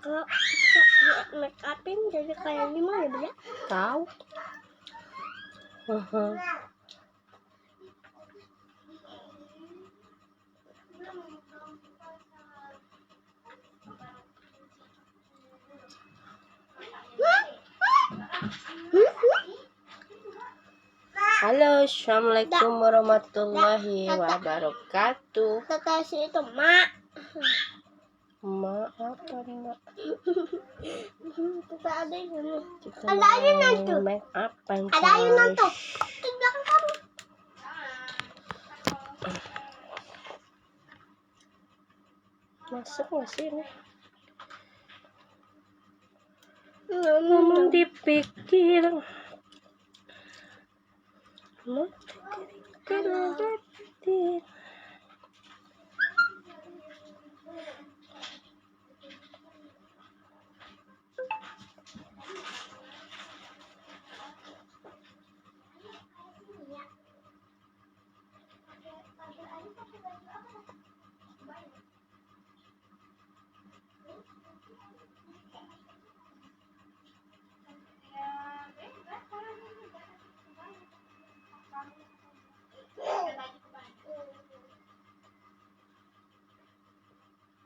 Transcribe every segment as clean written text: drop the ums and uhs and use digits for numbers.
Kalau bisa make upin jadi kayak gimana ya? Tahu. Halo, assalamualaikum warahmatullahi wabarakatuh. Kata si itu mak. Maaf, mak. Kita ada ini. Kita Ada ayunan tuh. make up Ada ayunan tuh. Di belakang kamu. Masuk nggak sih ini? Ngomong Dipikir.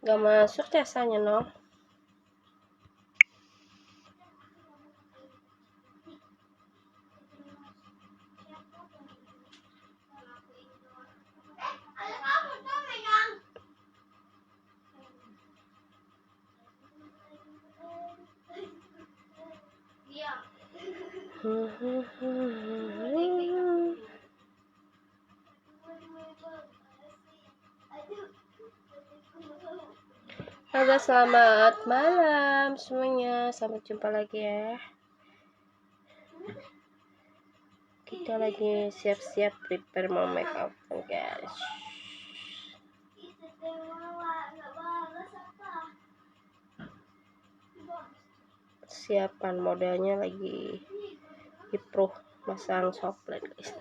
Gak masuk jasanya, Nong. Halo, selamat malam semuanya. Sampai jumpa lagi ya. Kita lagi siap-siap prepare mau make up, guys. Siapan modelnya lagi improve masang soplet, guys.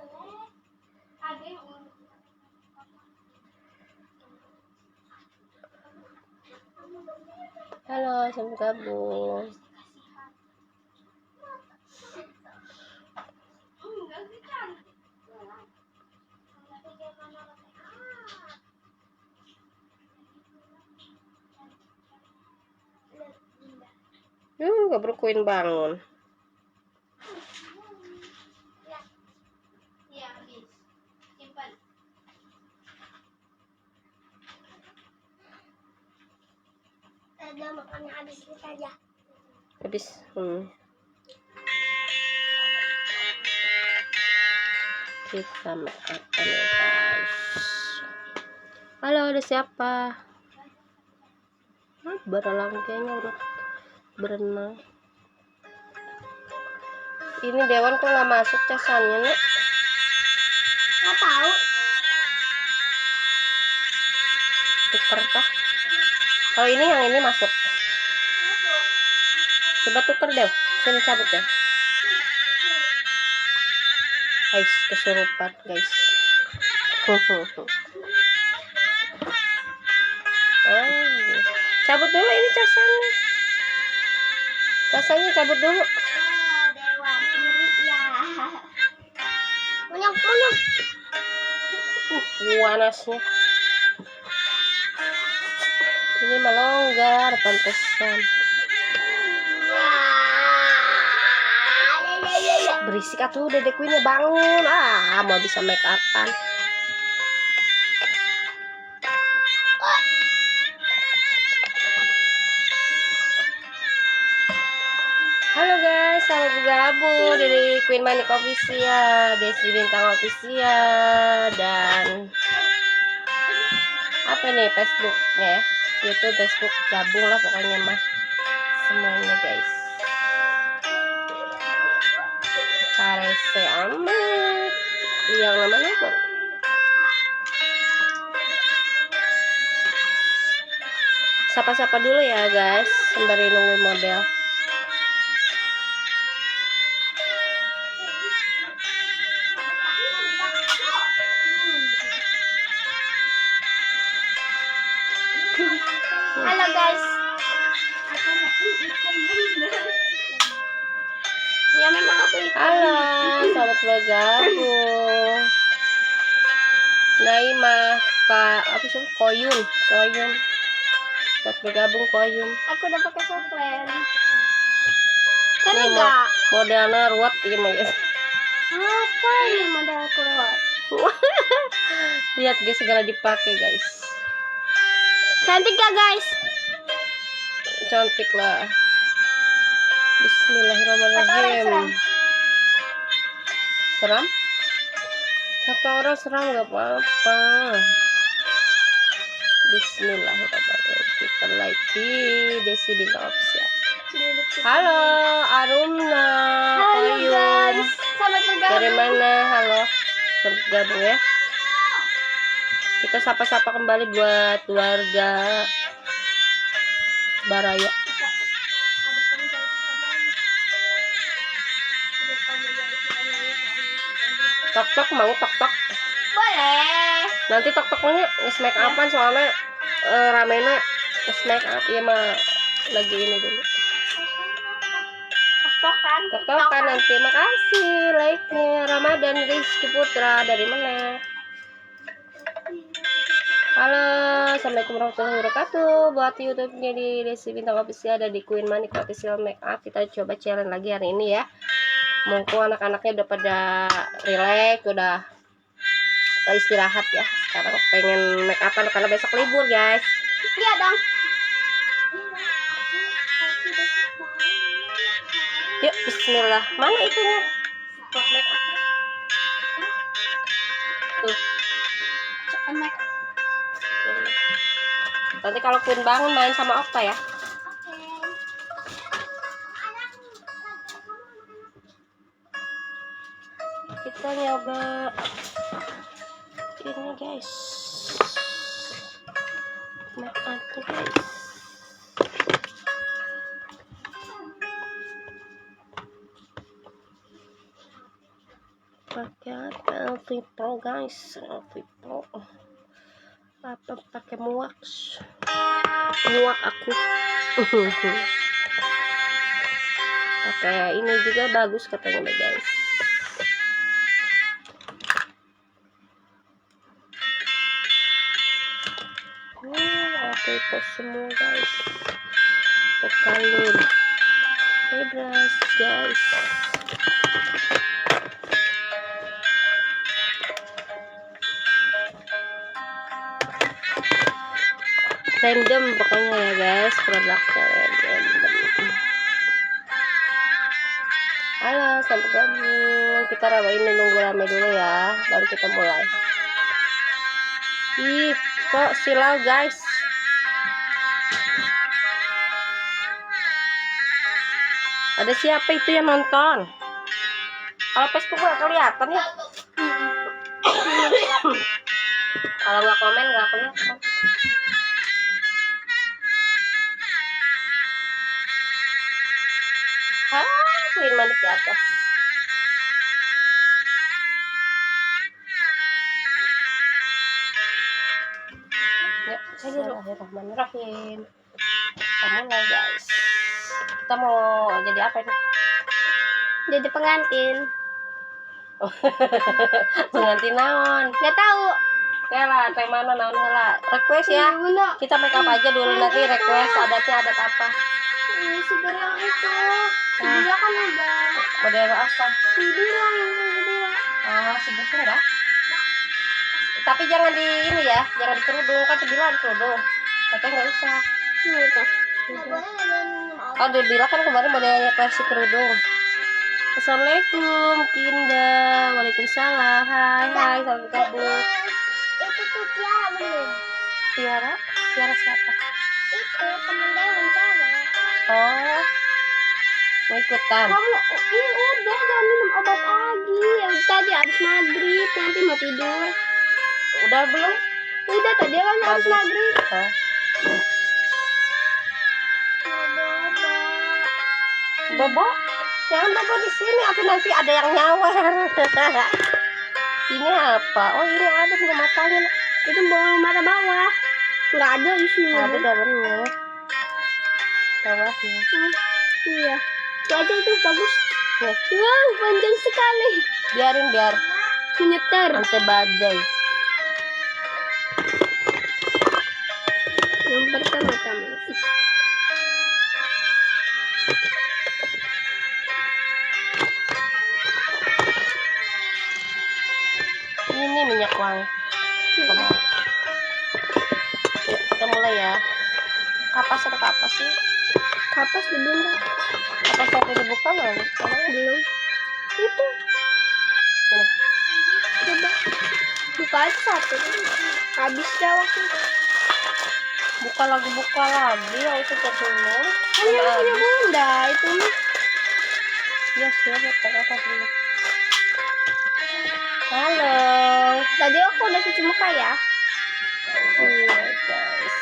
Halo, selamat gabung. Gak berkuin bangun. ada makannya habis kita aja. Habis. Kita make up ya, guys. Halo, ada siapa? Berenang kayaknya udah berenang. Ini Dewan kok nggak masuk casannya, Nek? Nggak tahu. Tuker kah? Kalau ini yang ini masuk. Coba tuker deh. Sini cabut ya. Guys, kesurupan, guys. Cabut dulu ini casannya. Casannya cabut dulu. Dewan, iri ya. Punya. Panasnya. Ini melonggar pantesan. Berisik atuh Dedek Queen bangun. Mau bisa make upan. Halo guys, selamat bergabung dari Queen Manik Official, Desi Bintang Official, dan apa nih Facebooknya ya, YouTube, Facebook, gabung lah pokoknya mah semuanya guys. Parese amat yang namanya apa? Sapa-sapa dulu ya guys, sembari nungguin model. Halo guys. Ya memang aku itu. Halo, selamat bergabung. Naima, apa sih? Koyun. Selamat bergabung Koyun. Aku udah pakai software. Kan Ini enggak. modelnya ruwet ini mah guys. Apa ini model keluar? Lihat guys, segala dipakai guys. Cantik ya guys. Cantik lah. Bismillahirrahmanirrahim. Seram? Kata orang seram nggak apa-apa. Bismillahirrahmanirrahim. Kita live di Desi Bintang Official. Halo Arumna. Halo Koyun. guys. Selamat bergabung. Dari mana? Halo. Selamat bergabung ya. Kita sapa-sapa kembali buat warga Baraya. Tok-tok mau tok-tok. Boleh. Nanti tok-toknya make upan soalnya ramena make up ya mah lagi ini dulu. Tok-tokan nanti. Makasih like-nya. Ramadan Rizky Putra dari mana? Halo, assalamualaikum warahmatullahi wabarakatuh. Buat YouTube-nya di Desi Bintang Official ada di Queen Manik Official Makeup. Kita coba challenge lagi hari ini ya. Mumpung anak-anaknya udah pada relax, udah istirahat ya. Sekarang pengen make upan karena besok libur guys. Iya dong. Yuk bismillah. Mana itunya? Buat make up. Tuh. Nanti kalau Queen bangun main sama Okta ya. Kita nyoba ini guys, make up guys. Pakai LV Pro guys, LV Pro. Apa pakai muak aku. Pakai ini juga bagus katanya guys. Oke, post semua guys. Pokalun. Brush guys. Random pokoknya ya guys, produknya random. Halo, selamat gabung. Kita ini nunggu rame dulu ya, baru kita mulai. Ih, kok silau guys. Ada siapa itu yang nonton? Kalau Facebook nggak kelihatan ya. Kalau nggak komen nggak kelihatan. Queen Manik di atas. Ya, bismillahirrahmanirrahim. Kita mulai guys. Kita mau jadi apa nih? Jadi pengantin. Pengantin naon? Gak tahu. Ya lah, kayak mana naon lah. Request ya. Kita make up aja dulu, nanti request adatnya adat apa. Sebenarnya yang itu. Sebenarnya kan udah. Model apa? Sebenarnya yang udah. Oh, segitu enggak? Tapi jangan di ini ya, jangan di kerudung, kan sebilang di kerudung. Katanya nggak usah. Oh, dia kan kemarin modelnya versi kerudung. Assalamualaikum Kinda. Waalaikumsalam. Hai, selamat gabung. Itu tuh Tiara belum? Tiara? Tiara siapa? Itu temen Dewan cewek. Oh, mau ikutan? Kamu ini udah jangan minum obat lagi. Ya tadi abis maghrib nanti mau tidur. Udah belum? Udah tadi kan abis maghrib. Oh. Bobo? Jangan bobo di sini, aku nanti ada yang nyawer. Ini apa? Oh, ini ada di matanya. Itu bawah mata bawah. Nggak ada di sini. Ada dalamnya. bawahnya. Iya. Itu aja itu bagus. Nih, Wow, panjang sekali. biarin biar Menyeter. anti badai. Yang pertama-tama. Ini minyak wangi. Kamu. Yuk, kita mulai ya. Kapas ada kapas sih. Kapas dibuka. Kapas yang dibuka mana? Belum. Itu. Ini. Coba. Buka aja satu. Habis dah waktu. Buka lagi ya itu dulu. Hanya punya bunda itu mah. Ya siap ya pakai dulu. Halo. Tadi aku udah cuci muka ya. Iya guys.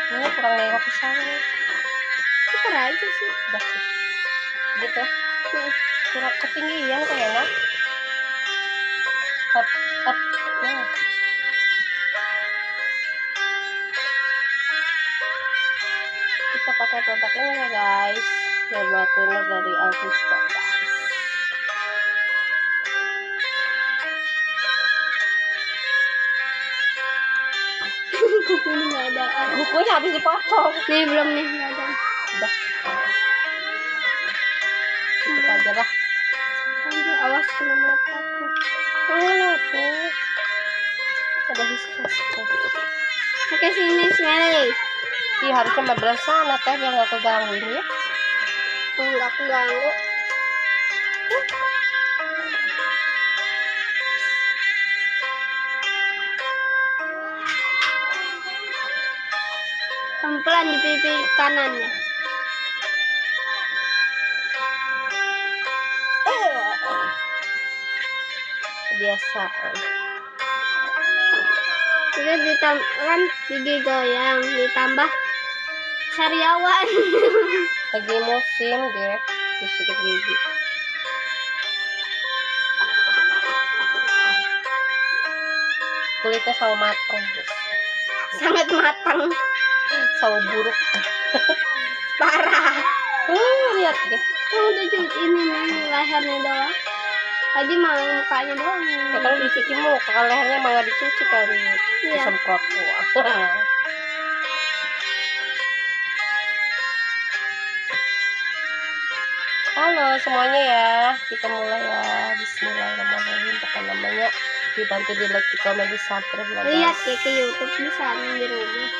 Ini kurang nengok ke sana. Putar aja sih. Udah sih. Gitu. Kurang ketinggian kayaknya. Up. Nah. Kita pakai produk ini ya guys. Coba tuner dari Alvisto guys. Kuku ini nggak ada. Bukunya habis dipotong. Nih belum nih nggak ada. Udah. Tutup aja lah. Awas kena mataku. Oh tuh. Ada hiskas. Oke sini sekali. Iya harusnya 15 sana teh biar nggak keganggu ini ya. Nggak keganggu. Pelan di pipi kanannya. Kebiasaan. Itu ditambahkan gigi goyang, ditambah sariawan. Lagi musim deh disikat gigi. Kulitnya sawo matang guys. Sangat matang. Sawo buruk. Parah. Lihat deh. Udah cuci ini nih lehernya doang. Tadi mah mukanya doang. Ya kalau dicuci muka, kalau lehernya emang nggak dicuci kali. Iya. Disemprot doang. Halo semuanya ya, kita mulai ya. Bismillahirrahmanirrahim. Tekan namanya, dibantu di like, di komen, di subscribe lah Lihat guys. ya ke YouTube bisa di rumah.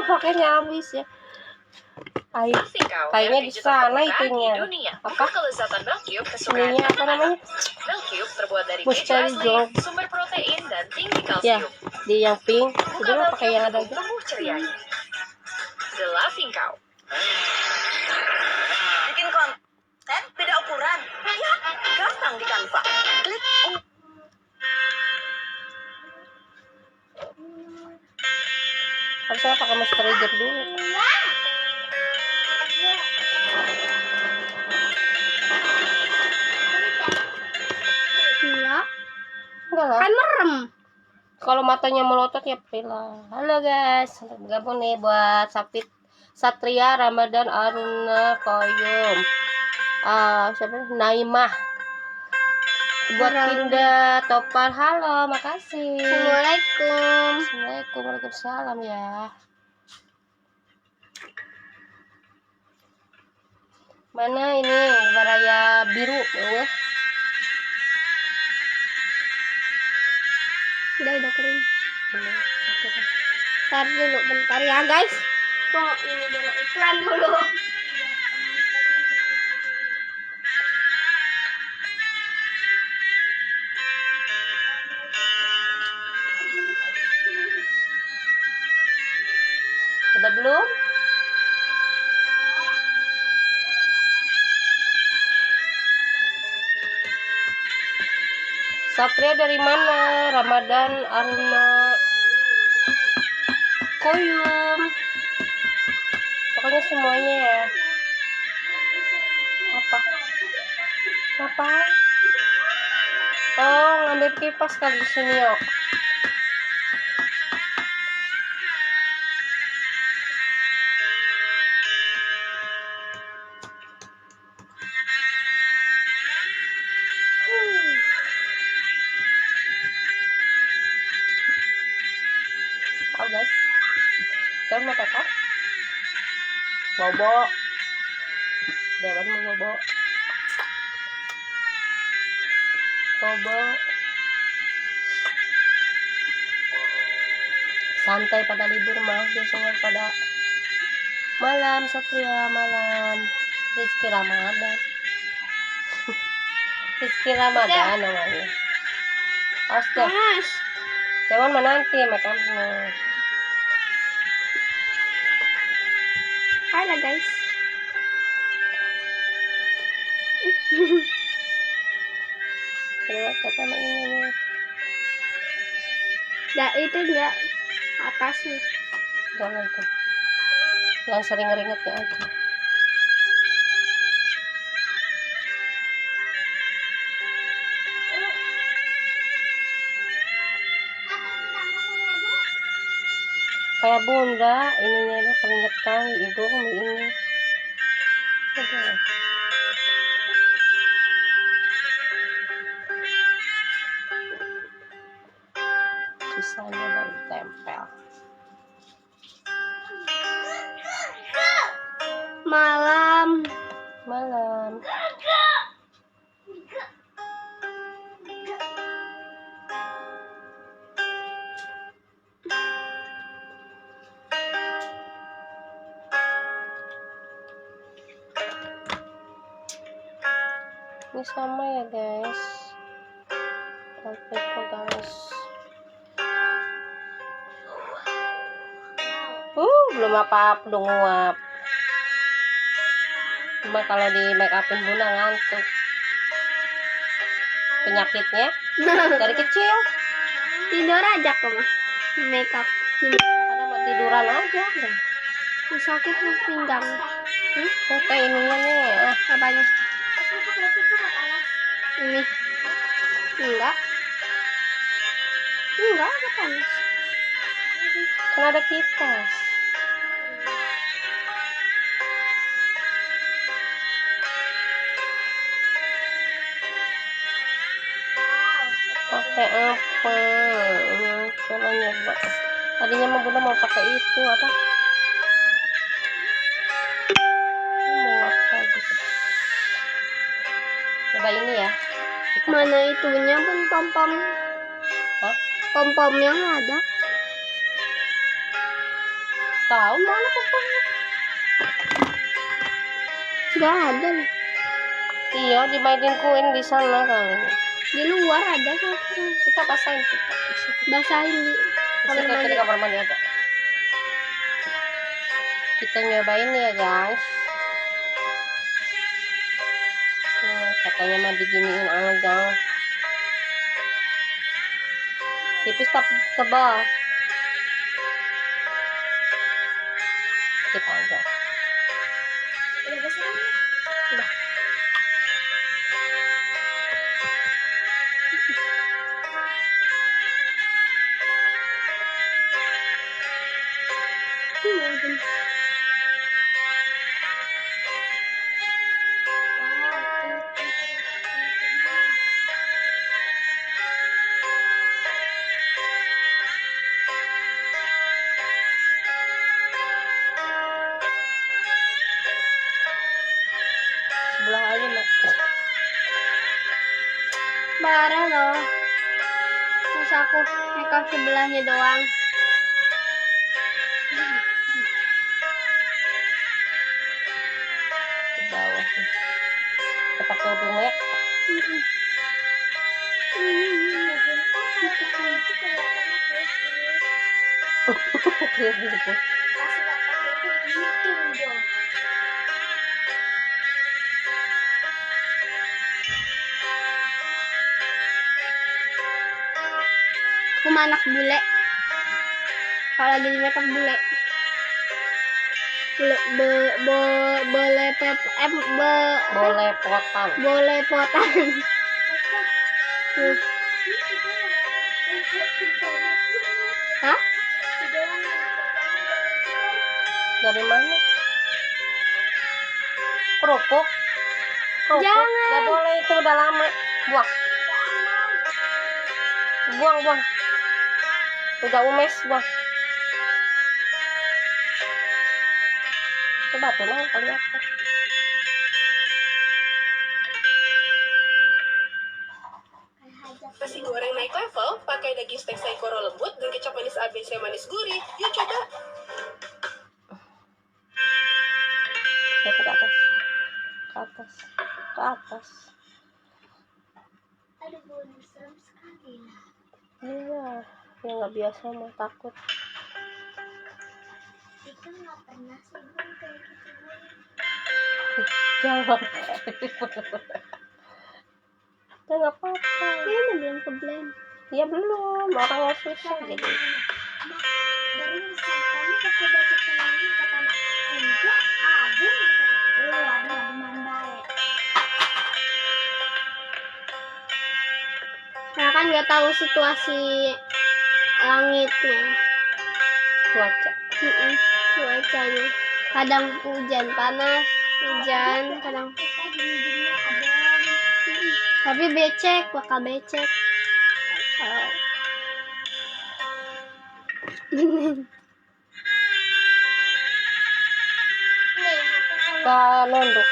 Pakainya habis ya. Air kayaknya di sana itunya. Apa? Kelezatan milk cube kesukaan Ininya apa namanya? Milk cube terbuat dari keju Mustari asli, jog. sumber protein dan tinggi Ya, kalsium. di yang pink. Buka Udah milk pakai cube yang ada untuk aja. tumbuh cerianya. The Laughing Cow. Bikin konten beda ukuran. Ya, gampang di Canva. Klik Harusnya pakai moisturizer dulu. Enggak. Enggak lah. Kan merem. Kalau matanya melotot ya pilih. Halo guys, selamat bergabung nih buat Satria, Ramadan, Aruna, Koyum, siapa? Naimah, buat Pinda, Topal. Halo, makasih. Assalamualaikum. Assalamualaikum, waalaikumsalam ya. Mana ini baraya biru ya? Udah kering. Ntar dulu bentar ya guys. Kok ini dulu iklan dulu. Udah belum? Satria dari mana? Ramadan, Aruna, Koyum. Pokoknya semuanya ya. Apa? Oh, ngambil kipas kali di sini yuk. Oh guys, kan mau kakak? Bobo, Dewan mau bobo. Bobo. Santai pada libur mah biasanya pada malam Satria malam Rizky Ramadan. Rizky Ramadan namanya. Astaga. Mas. Dewan menanti makamnya. Hai lah guys. Terus kata mak ini. Itu enggak atasnya. Jangan itu. Yang sering ngeringetnya aja. Kayak bunda, ininya itu keringetan, hidung ini. Aduh. Sisanya baru tempel. Malam. Ini sama ya guys. Perfect guys. Belum apa-apa belum nguap. Cuma kalau di make upin bunda ngantuk. Penyakitnya dari kecil. Tidur aja kamu. Makeup. Kadang mau tiduran aja. Sakit pinggang. Oke ininya nih. Apanya? Ini. Enggak. Enggak, ada panas. Kan ada kipas. Pakai apa? Coba nyoba. Tadinya mau bunda mau pakai itu apa? Mau apa gitu. Coba ini ya. Kita Mana itunya pun pom-pom. Hah? Pom-pomnya nggak ada. Tahu mana pokoknya? Nggak ada loh. Iya, dimainin kuin di sana kali. Di luar ada kok. Kita basahin kita. Di situ. Basahin di kamar Di situ, mandi. di kamar mandi ada. Kita nyobain ya guys. Katanya mah diginiin aja. Tipis tapi tebal. Kita aja. Udah besar? Udah. Sebelah aja mak. Parah loh. Masa aku makeup sebelahnya doang. Ke bawah tuh. Kita pakai hidung ya. Aku mah anak bule. Kalau lagi di makeup bule. Boleh Boleh potong. boleh potan. Hmm. Hah? Dari mana? Kerupuk. Jangan. Gak boleh, itu udah lama. Buang. Buang. Udah umes, buang. Coba tuh nang lihat. Nasi goreng naik level, pakai daging steak saikoro lembut dan kecap manis ABC manis gurih. Yuk coba. Lihat ke atas. Ke atas. Aduh, bulu serem sekali lah. Iya, yang nggak biasa mah takut. Itu nggak pernah sih bun kayak gitu bun. Jangan. Ya nggak apa-apa. Ini belum ke blend. Ya belum, orang nggak susah jadi. Baru misalkannya pakai baju penanggung kata anak enggak abu kata abu mandai. Nah kan nggak tahu situasi langitnya, Cuaca. cuacanya. Kadang hujan panas, hujan kadang. Tapi bakal becek. Oh. Pak nunduk.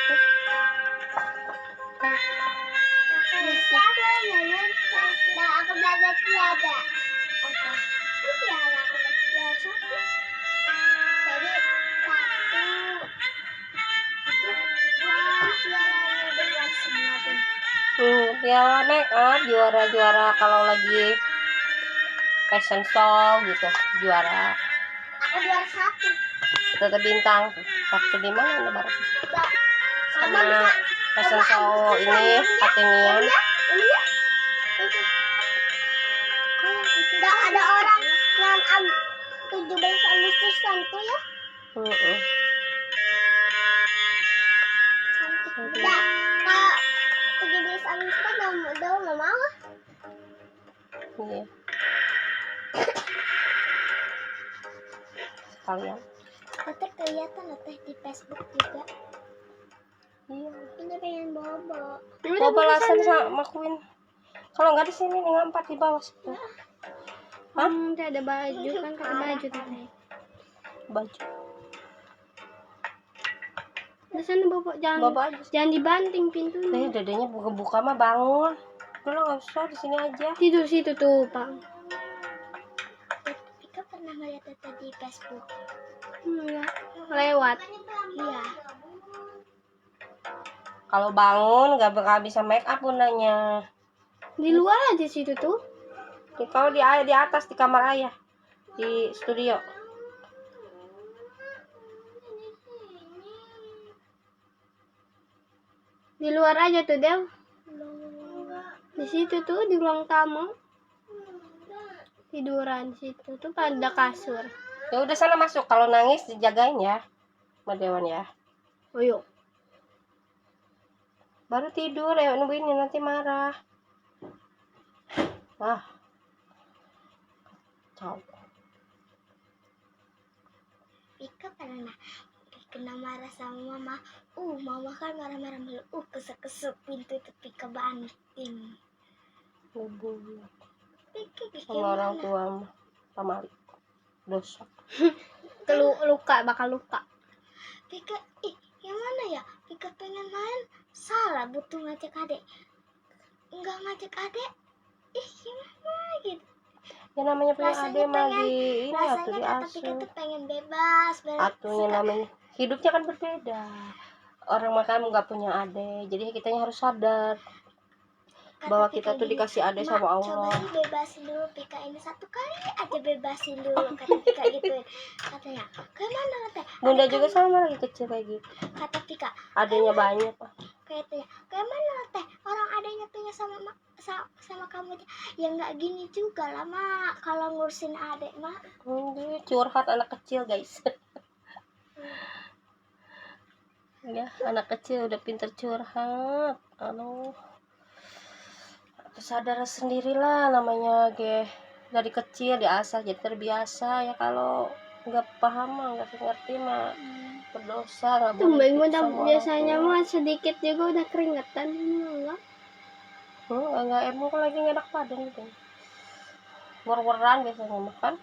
Aku belajar tiada. Oke. Itu ya aku belajar satu. Jadi satu. Itu dua suaranya dengan semua pun. Ya make up juara kalau lagi fashion show gitu, juara. Aku juara satu. Tetap bintang. Waktu di mana Anda baru? Sama fashion show ini Patinian. Ini ya. Tidak ada orang yang 17 Agustusan tuh ya. Tidak. Kalau 17 Agustus udah mau. Iya. Sekalian. Nanti kelihatan teh di Facebook juga. Iya. Ini pengen bobo. Mau balasan sama Queen. Kalau nggak di sini nih ngampat di bawah situ. Hah? Tidak ada baju kan pakai baju tadi. Baju. Di sana bobo Bawa aja. jangan dibanting pintunya. Dadanya buka-buka mah bangun. Udah nggak usah di sini aja. Tidur situ tuh, Pang. Pika pernah ngeliat itu di Facebook. Enggak. Lewat. Iya. Kalau bangun nggak bisa make up bundanya. Di luar aja situ tuh. Kalau di atas di kamar ayah di studio. Di luar aja tuh, Del. Di situ tuh di ruang tamu. Tiduran situ tuh pada kasur. Ya udah sana masuk. Kalau nangis dijagain ya, Mbak Dewan ya. Oh yuk. Baru tidur ya nungguin nanti marah. Ciao. Pika pernah kena marah sama mama. Mama kan marah-marah mulu. Kesek-kesek pintu itu Pika banting. Pika Sama orang tua mah pamali dosa. bakal luka. Pika, yang mana ya? Pika pengen main, salah butuh ngajak adek. Enggak ngajak adek. Gimana gitu. Ya namanya punya adek mah di ini Rasanya atuh kata Pika diasuh. tuh pengen bebas. Atuhnya namanya hidupnya kan berbeda. Orang makan nggak punya adek, jadi kitanya harus sadar bahwa kita tuh dikasih adek sama Allah. Cobain bebasin dulu Pika ini satu kali aja bebasin dulu kata Pika gituin. Katanya, kemana teh? Bunda juga sama lagi kecil kayak gitu. Kata Pika, Adanya banyak. kayaknya kemana teh? Orang adanya punya sama kamu aja. Ya nggak gini juga lah mak. Kalau ngurusin adek mak. Curhat anak kecil guys. Ya anak kecil udah pinter curhat. Aduh. kesadaran sendirilah, namanya dari kecil diasah jadi terbiasa ya. Kalau nggak paham mah nggak ngerti mah berdosa, nggak boleh Tumben gitu mah sama orang biasanya tua. mah sedikit juga udah keringetan enggak. Enggak, emang lagi nggak enak badan gitu, war-waran biasanya makan.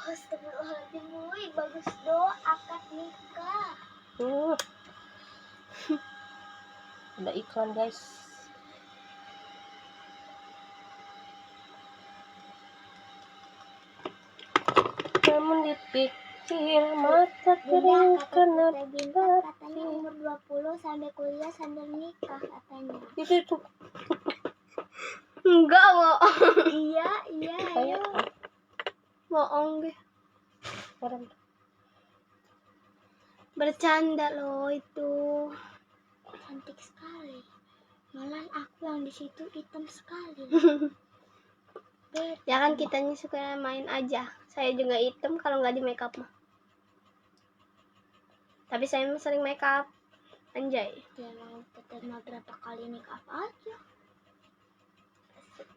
Astagfirullahaladzim, Boy. Bagus doa akad nikah. Udah iklan guys. Namun dipikir mata kering karena Bintang katanya umur 20 sampai kuliah sambil nikah katanya. itu Enggak, bohong. Iya, kayak bohong deh. orang Bercanda loh itu. Cantik sekali. Malah aku yang di situ hitam sekali. Ya kan kitanya suka main aja. Saya juga hitam kalau nggak di make up mah. Tapi saya sering make up. Anjay. Ya mau tetap berapa kali make up aja.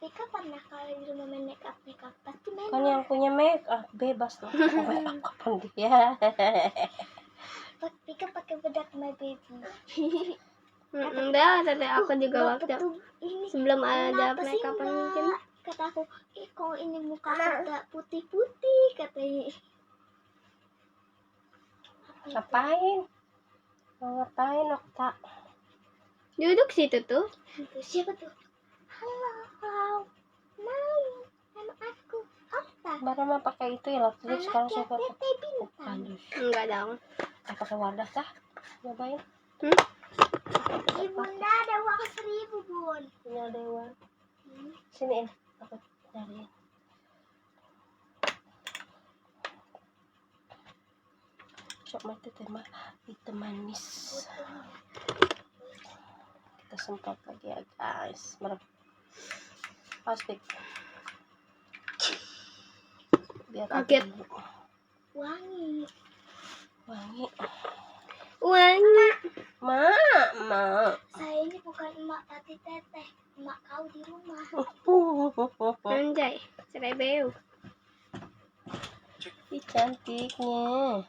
Tika pernah kali di rumah main make up pasti main. kan yang punya make up bebas lah. Make up kapan dia. Tika pakai bedak my baby. Udah, tadi aku juga waktu sebelum ada make up mungkin kata aku, kok ini muka kita putih-putih katanya. Ngapain Okta? Duduk situ tuh. Siapa tuh? Halo. Main sama aku. Okta. Baru mah pakai itu ya waktu itu, sekarang saya pakai Tete Bintang. Enggak dong. pakai wadah kah? Nyobain. Ibunda ada uang 1.000, Bun. Punya dewa. Sini aku cariin. Cok mati tema itu manis. Kita semprot lagi ya guys. Plastik. Biar Kaget. agak Wangi. wangi. Ma. Saya ini bukan emak tapi teteh. Emak kau di rumah. Anjay, cerebeu. Ih, cantiknya.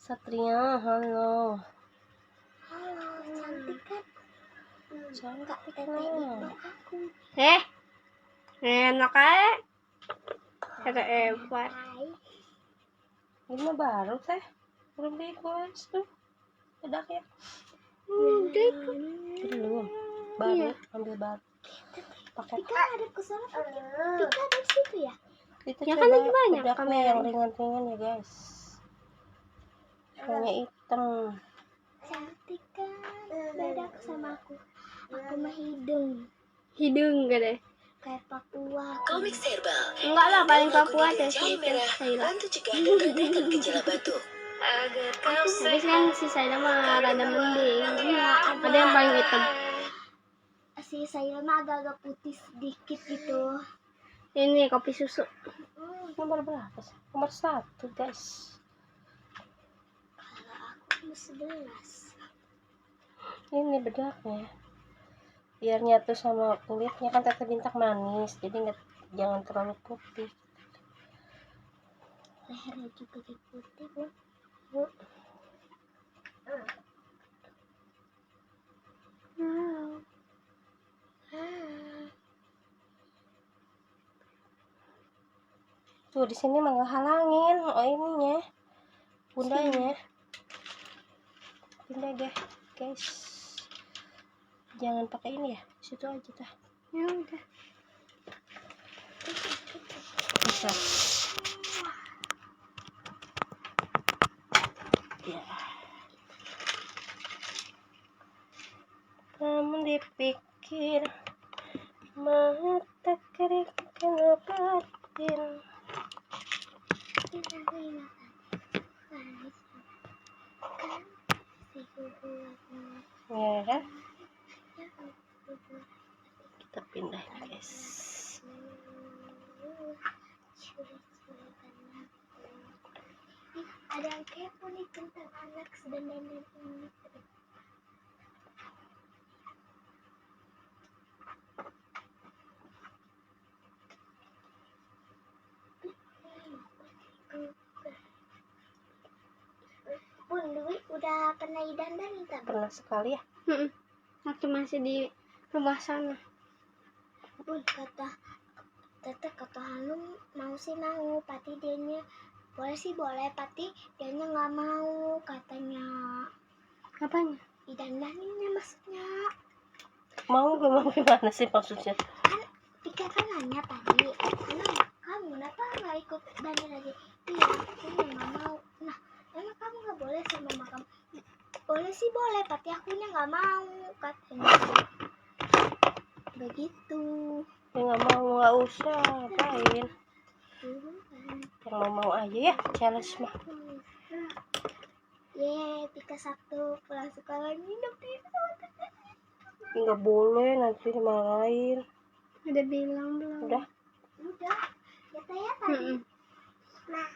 Satria, halo. Halo, cantik kan? Cantik Teteh lah. Iqbal aku. Enak aja. Kata Evar. Ini mah baru teh. Belum dikuas tuh. Bedak ya. Belum. Baru ambil baru. Pakai Tika ada kesana pakai. Tika ada di situ ya? itu Ya coba kan lagi banyak bedaknya kamera. yang ringan-ringan ya guys. Soalnya hitam. Cantik kan? Beda aku sama aku. Aku mah hidung. Hidung gak deh? Kayak Papua. Komik Herbal. Enggak lah, paling Papua deh. Jahe merah, Saila. bantu cegah dan gantikan gejala batuk. Agar kau Tapi kan si Saila mah rada mending. Ada yang paling hitam. Si Saila mah agak-agak putih sedikit gitu. Ini kopi susu. Nomor berapa sih? Nomor 1 guys. Kalau aku 11. Ini bedaknya. Biar nyatu sama kulitnya, kan Tete Bintang manis. Jadi jangan terlalu putih. Lehernya juga jadi putih, Bu. Tuh di sini mah nggak halangin. Oh ininya, bundanya. Pindah deh guys. Jangan pakai ini ya. Situ aja dah. Ya udah. Bisa. Ya. Namun dipikir mata kering kena batin. Ya kan? Kita pindah guys. Ada yang kepo nih tentang anak sedang dandan ini. pernah dandan tak? Pernah sekali ya. Waktu masih di rumah sana. Bun, kata Hanum mau sih mau, pati dianya boleh sih boleh, pati dianya nggak mau katanya. Apanya? Didandaninnya maksudnya. Mau gak mau gimana sih maksudnya? Kan Pika kan nanya tadi, kamu kenapa nggak ikut dandan lagi? Iya, aku nggak mau. Nah, emang kamu nggak boleh sama mama kamu? Boleh sih boleh, tapi akunya nggak mau katanya. Begitu. Ya nggak mau, nggak usah, ngapain? Yang mau aja ya, challenge mah. Pika Sabtu pulang sekolah nginep di hotel. Nggak boleh, nanti dimarahin. Udah bilang belum? Udah. Ya tanya tadi. Nah,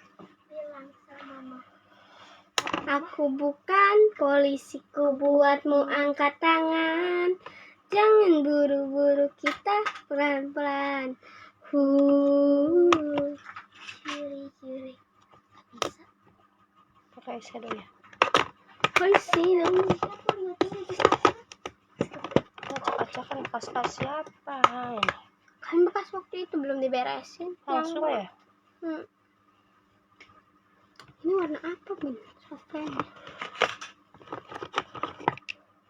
bilang sama mama. Aku bukan polisiku buatmu angkat tangan. Jangan buru-buru, kita pelan-pelan. Curi. Bisa. Pakai shadow ya. Polisi dong. Acak-acakan pas-pas siapa? Kan bekas waktu itu belum diberesin. Langsung ya? Ini warna apa, Bun? Softnya.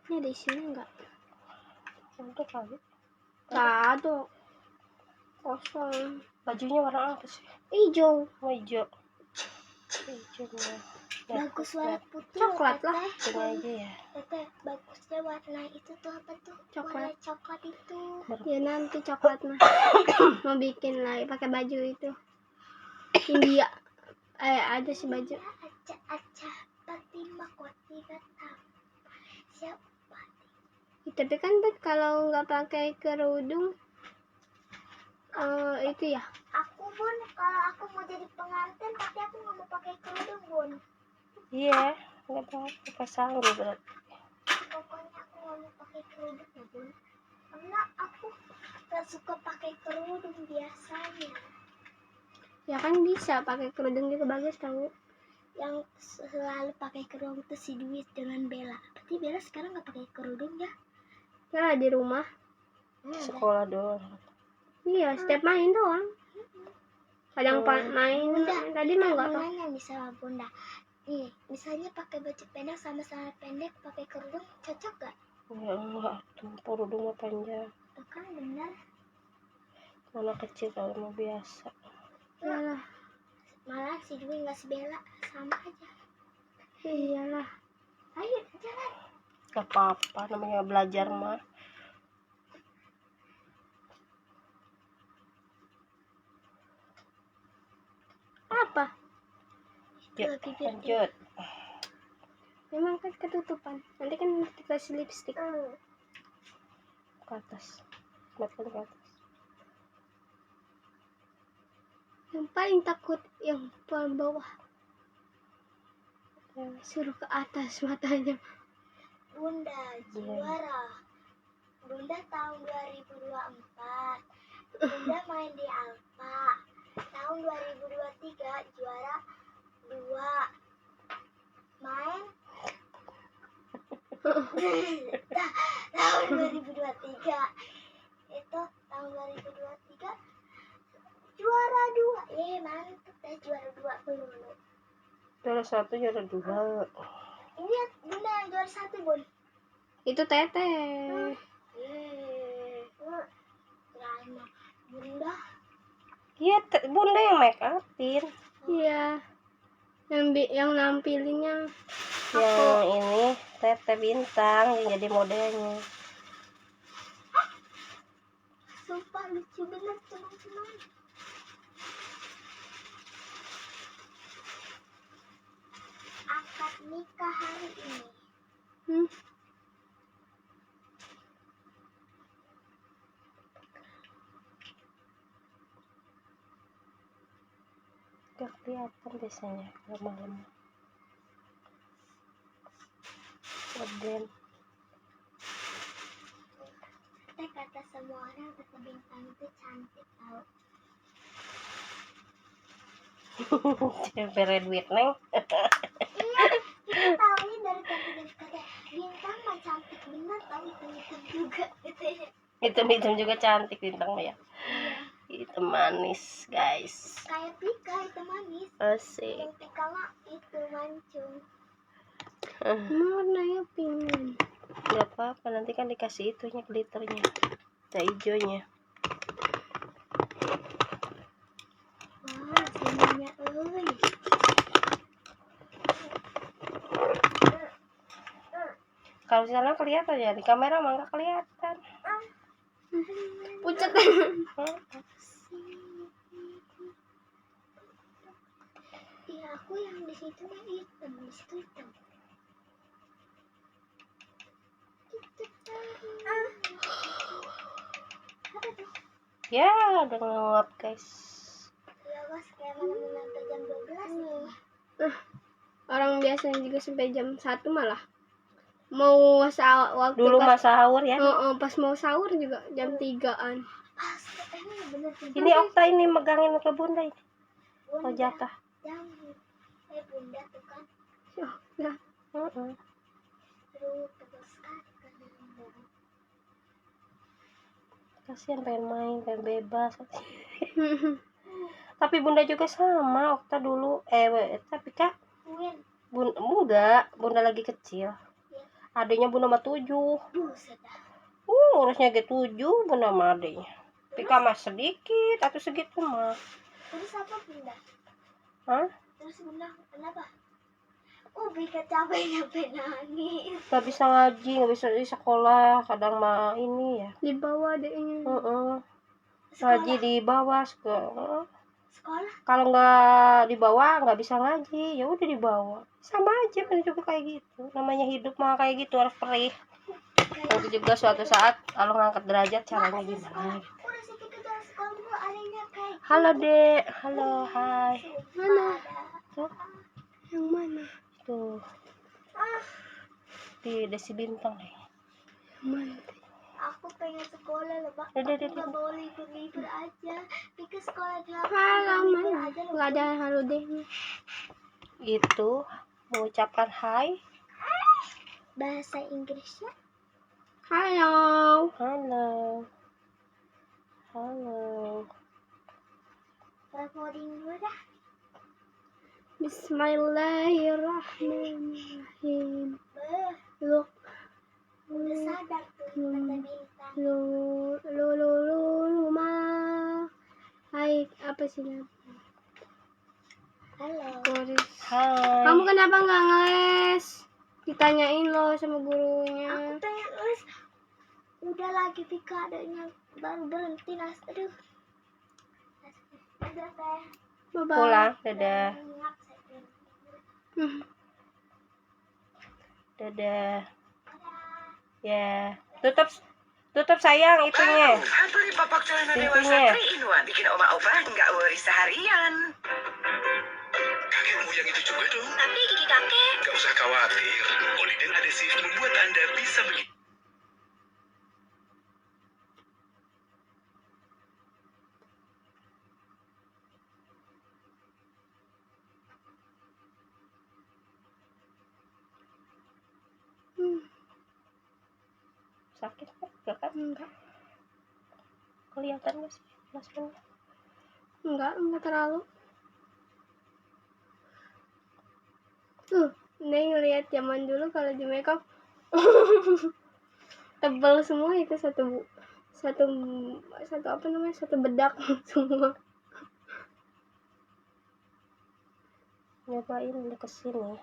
Ini ada isinya enggak? Udah kali. Enggak ada. Kosong. Bajunya warna apa sih? Hijau. Hijau. Hijaunya. Bagus warna putih. Coklat lah. Ini aja ya. Teteh, bagusnya warna itu tuh apa tuh? Coklat. Warna coklat itu. Ya nanti coklat mah. Mau bikin lagi pakai baju itu. India. Ada sih baju. Aca pati makoti batam. Siapa? Tapi kan Bet, kalau nggak pakai kerudung itu ya. Aku Bun, kalau aku mau jadi pengantin tapi aku nggak mau pakai kerudung Bun. Iya, nggak tahu pakai sarung berarti. Pokoknya aku nggak mau pakai kerudung ya Bun. Karena aku gak suka pakai kerudung biasanya. Ya kan bisa pakai kerudung juga bagus tahu. Yang selalu pakai kerudung itu si Duit dengan Bella. Berarti Bella sekarang nggak pakai kerudung ya? Ya di rumah. Sekolah doang. Iya, setiap main doang. Kadang main. Bunda, Tadi mah nggak mau pakai. nanya nih sama Bunda. Nih, misalnya pakai baju pendek sama celana pendek pakai kerudung cocok gak? Ya enggak, tuh kerudung mah panjang. Tuh kan benar. Anak kecil kalau mau biasa. Iyalah. Malah si Dwi nggak si Bella sama aja. Iyalah. Ayo jalan. Gak apa-apa, namanya belajar mah. Apa? Yuk, lanjut. Memang kan ketutupan. Nanti kan dikasih lipstick. Ke atas. Makan ke atas. Yang paling takut yang paling bawah. Suruh ke atas matanya. Bunda juara. Bunda tahun 2024. Bunda main di Alfa. Tahun 2023 juara 2. Main tahun 2023. Itu tahun 2023 juara 2. Mantap deh juara 2 dulu. Juara 1, juara 2. Ini Bunda yang juara 1 Bun. Itu teteh. Rana Bunda. Iya, Bunda yang make upin. Iya. Yang nampilinnya Yang ini Teteh Bintang yang jadi modelnya. Sumpah lucu bener teman-teman. Akad nikah hari ini. Gak kelihatan biasanya kalau malam. Ngeblend. Kata semua orang Teteh Bintang itu cantik tau. Bere duit neng. Iya, Tahunya dari tadi kata bintang mah cantik bener, tahu hitam juga katanya. Hitam-hitam juga cantik bintang mah ya. Hitam manis guys. Kayak Pika itu manis. Asik. Yang Pika mah itu mancung. Emang warnanya pink. Gak apa-apa, nanti kan dikasih itunya, glitternya, hijaunya. Wah, semuanya euy. Kalau di sana kelihatan ya, di kamera mah nggak kelihatan. Pucat. Iya, aku yang di situ mah hitam, di situ hitam. Apa tuh? Ya, udah nguap guys. Ya bos, kayak malam sampai jam 12 nih. Orang biasanya juga sampai jam 1 malah. Mau waktu Dulu pas, masa sahur ya. pas mau sahur juga jam 3-an. Pas, emang bener tuh. Ini Okta ini megangin ke bunda ini. Oh Bunda, jatah. jangan. Bunda tuh kan. Oh, ya. Aduh, tebal sekali kan Bunda. Kasihan pengen main, pengen bebas. Tapi bunda juga sama Okta dulu. Tapi kak, Win, enggak, bunda lagi kecil. Adanya bunda mah 7. buset dah. Urusnya G7 bunda mah adanya. Pika mah sedikit atau segitu mah. Terus apa Bunda? Hah? Terus Bunda kenapa? Oh, Bika capek sampai nangis. Gak bisa ngaji, gak bisa di sekolah. Kadang mah ini ya. Di bawah adanya. Ngaji di bawah sekolah. Sekolah? Kalau nggak di bawah nggak bisa ngaji, ya udah di bawah. Sama aja kan juga kayak gitu. Namanya hidup mah kayak gitu, harus perih. Nanti juga suatu saat kalau ngangkat derajat caranya gimana gitu. Udah sih kita jalan sekolah dulu, adanya kayak Halo dek, halo, hai. Mana? Tuh, Yang mana? tuh. Di Desi Bintang nih. Yang mana? aku pengen sekolah loh Pak. Udah, Aku nggak mau libur aja. Pikir sekolah di Halo, libur mana? aja loh. Nggak ada halo dehnya. Itu mengucapkan hai. Bahasa Inggrisnya Halo. Halo. Halo. recording dulu dah. Bismillahirrahmanirrahim. Look. Udah sadar tuh kata bintang. Ma. Hai, apa sih namanya? Halo. Hai. Kamu kenapa nggak ngeles? Ditanyain loh sama Aku gurunya. pengen les. Udah lagi Pika adanya baru berhenti nas. Aduh. Udah teh. Bye-bye. Pulang, dadah. Ingat saya pengen. Dadah. Dadah. Ya. Tutup sayang itunya. Apa nih papak celana dewasa Pintunya. 3-in-1 bikin oma opa nggak worry seharian. Kakek mau yang itu juga dong. Tapi gigi kakek. Gak usah khawatir. Oliden adhesif membuat Anda bisa begitu. Sakit kan? Gak kan? Enggak. Kelihatan gak sih? Masanya? Enggak terlalu. Neng ngeliat zaman dulu kalau di makeup tebal semua itu satu apa namanya, satu bedak semua. Nyobain udah kesini.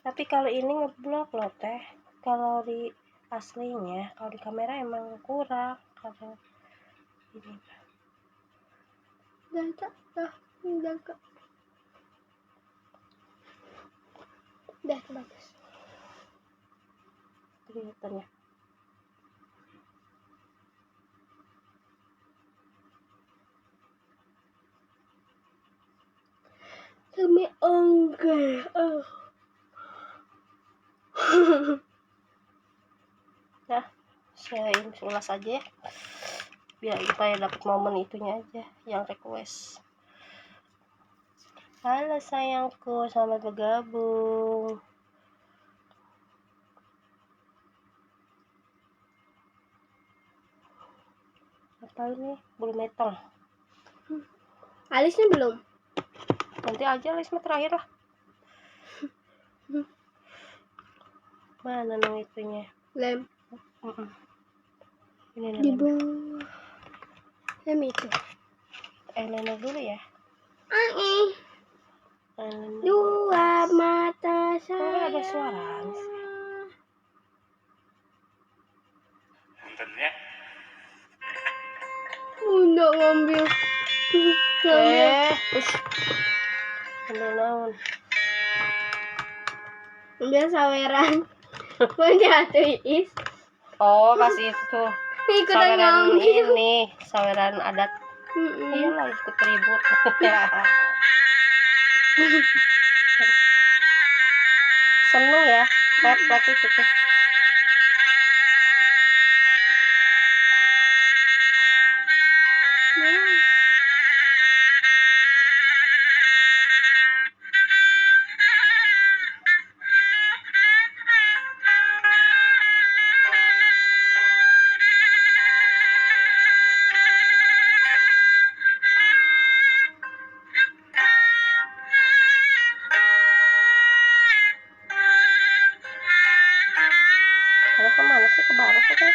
Tapi kalau ini ngeblok loh teh. Kalau di aslinya, kalau di kamera emang kurang. Kalau ini. Dah bagus. Kelihatan ya. Demi enggak. Ya, saya ulas aja ya. Biar supaya dapat momen itunya aja yang request. Halo sayangku, selamat bergabung. Apa ini? Bulu metong. Alisnya belum. Nanti aja Lisma terakhir lah. Mana nang itunya? Lem. Ini Di lem. bawah. Lem itu. Eyeliner dulu ya. Eyeliner. Dua mata Kok saya. nggak ada suara? Nontonnya. Udah ngambil. Ush. Ambil naon? Ngambil saweran. Punya Is. Oh, pas itu tuh. Ikutan Saweran ngambil. ini, saweran adat. Iyalah ikut ribut. Ya. Seneng ya, refleks itu tuh. Kalau kemana sih, ke barat aja?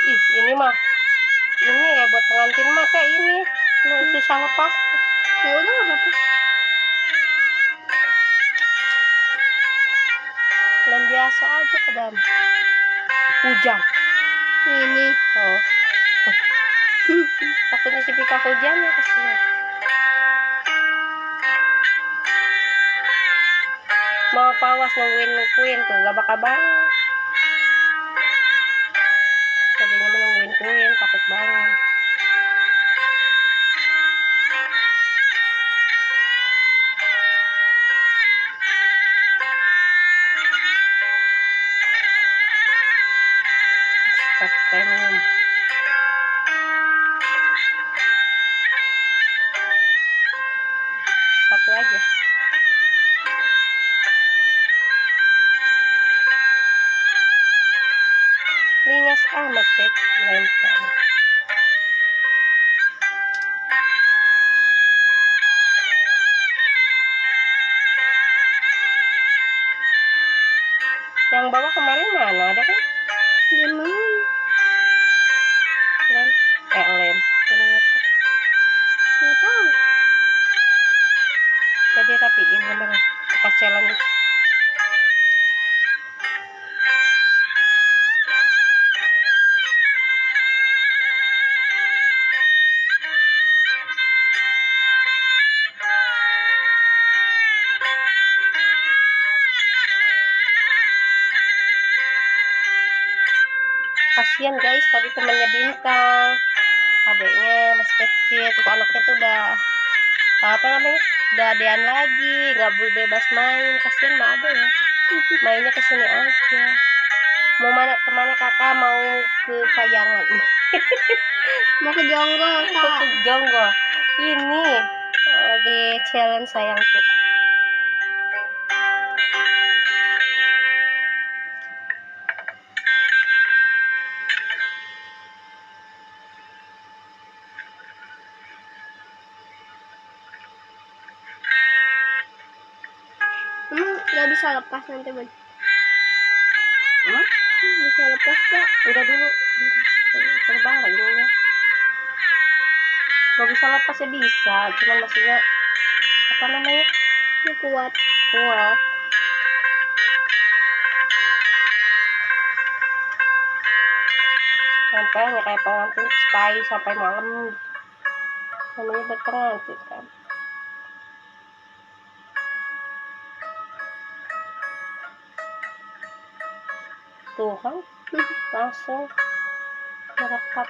Ih, ini mah. Ini ya buat pengantin mah kayak ini. Lu susah lepas. Ya udah nggak apa-apa. Lem biasa aja ke dalam. Hujan. Ini. Oh. Takutnya si Pika hujan ya kasihan. Mau pawas nungguin Queen tuh gak bakal bangun. Tadinya menungguin Queen takut bangun. Stop premium. Satu aja. Lingas amat deh lempar. Yang bawah kemarin mana ada kan? Gimana? Lem. Lem. Ternyata. Nggak tahu. Jadi rapiin bener. Pas challenge itu. Kasian guys, tadi temannya Bintang, adiknya masih kecil, terus anaknya tuh udah apa namanya, udah adean lagi, nggak bebas main. Kasian mah ada ya, mainnya kesini aja. Mau mana kemana kakak? Mau ke Kayangan. Mau ke Jonggol, Mau Kak. ke Jonggol. Ini lagi challenge sayangku. Nggak bisa lepas nanti, Bun. Hmm? Bisa lepas, Kak. Udah dulu. Terbang lagi ya. Gak bisa lepas ya bisa, cuman maksudnya apa namanya? Ini kuat. Kuat. Sampai hanya kayak pengantin stay sampai malam. Namanya buat pengantin kan. Tuh kan, langsung merekat.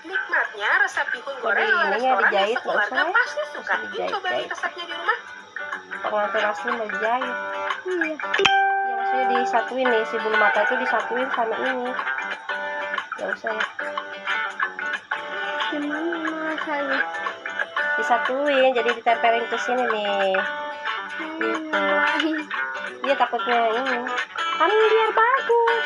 Nikmat Lengkapnya resep bihun goreng Jadi ala ininya restoran yang dijahit, nggak sekeluarga usah ya? pasti suka. Bisa Yuk cobain dijahit-jahit. resepnya di rumah. Pengantin asli mau jahit. Iya. Ya maksudnya disatuin nih, si bulu mata itu disatuin sama ini. Gak usah ya. Gimana rasanya? Disatuin, jadi ditempelin ke sini nih. Gitu. Iya takutnya ini. Kan biar bagus.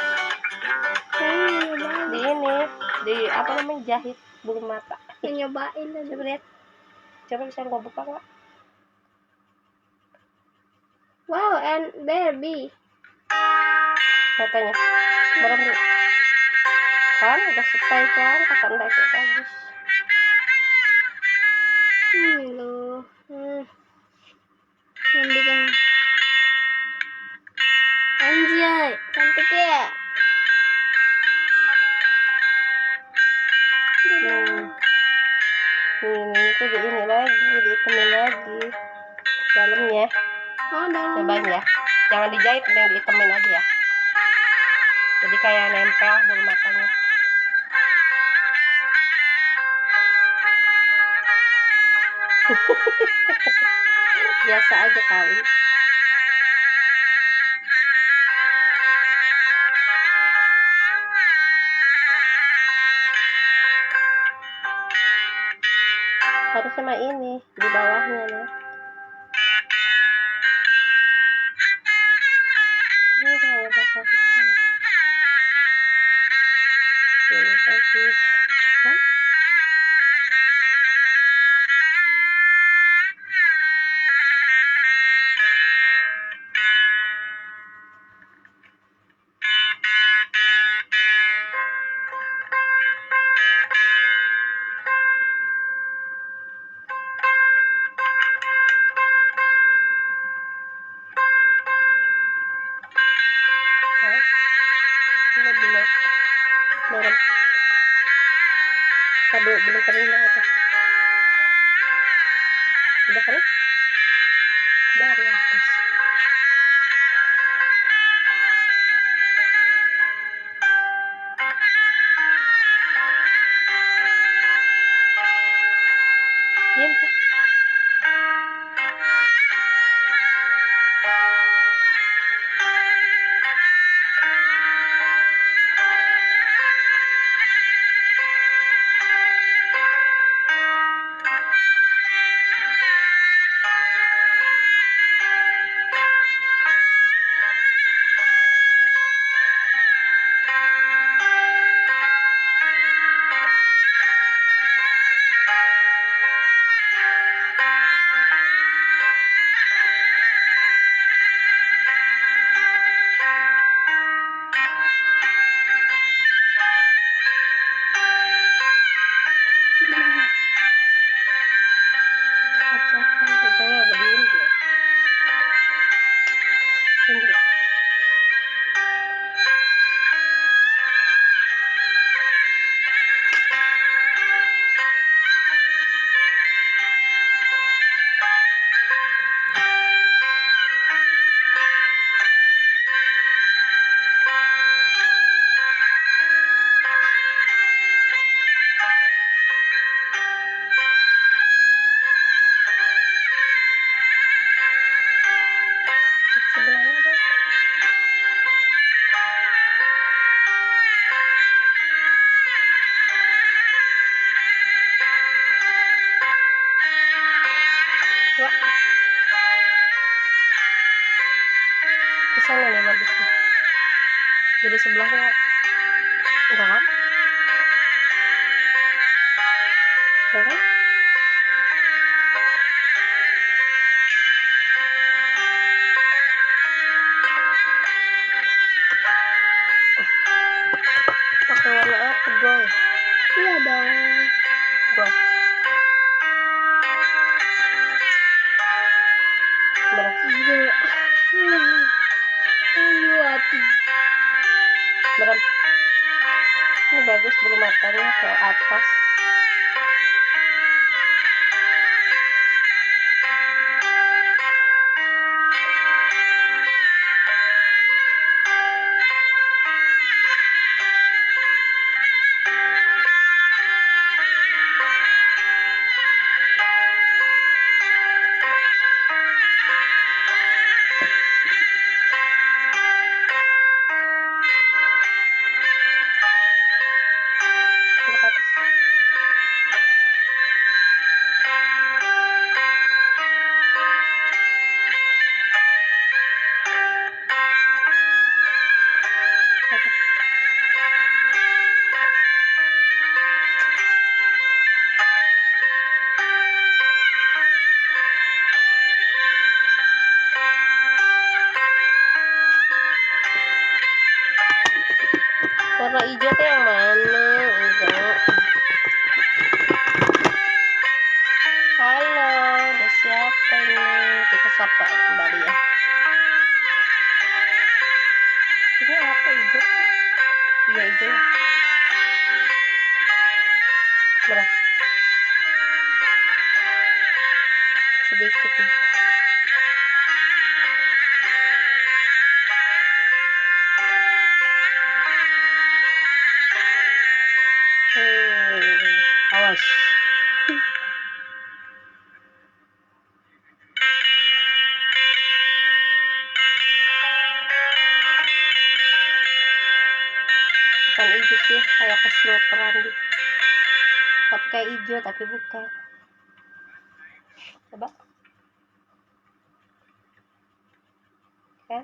Di ini, di apa namanya jahit bulu mata. Nyobain tadi. Coba lihat. Coba bisa gua buka nggak? Wow, and baby. Matanya. Merem dulu. Kan udah stay kan, kata enggak kayak bagus. Ini loh. Nanti kan. Anjay, cantik ya. Ini tuh di ini lagi, dihitamin lagi dalamnya. Oh, dalam. Cobain ya, jangan dijahit, yang dihitamin aja ya. Jadi kayak nempel bulu matanya. Biasa aja kali. Harus sama ini di bawahnya nih. Ini udah sakit banget. Tuh, bagus kan? Ini belum belum kering banget ya. Udah kering? Dari atas. Diam kan? Soalnya udah diem dia. Tunggu. Sebelahnya ada. Ya. Kesana nih bagusnya. Jadi sebelahnya enggak kan? Enggak kan? Pakai warna apa, Goy? Iya dong. Goy. Berapa? Ayo hati. Berapa? Ini bagus bulu matanya ke atas. warna hijau tuh yang mana? Enggak. Halo, ada siapa ini? Kita sapa kembali ya. Ini apa hijau? Iya hijau. Berapa? Sedikit nih. Awas. Bukan hijau sih, kayak keseloteran gitu. Tapi kayak hijau tapi bukan. Coba. Kan?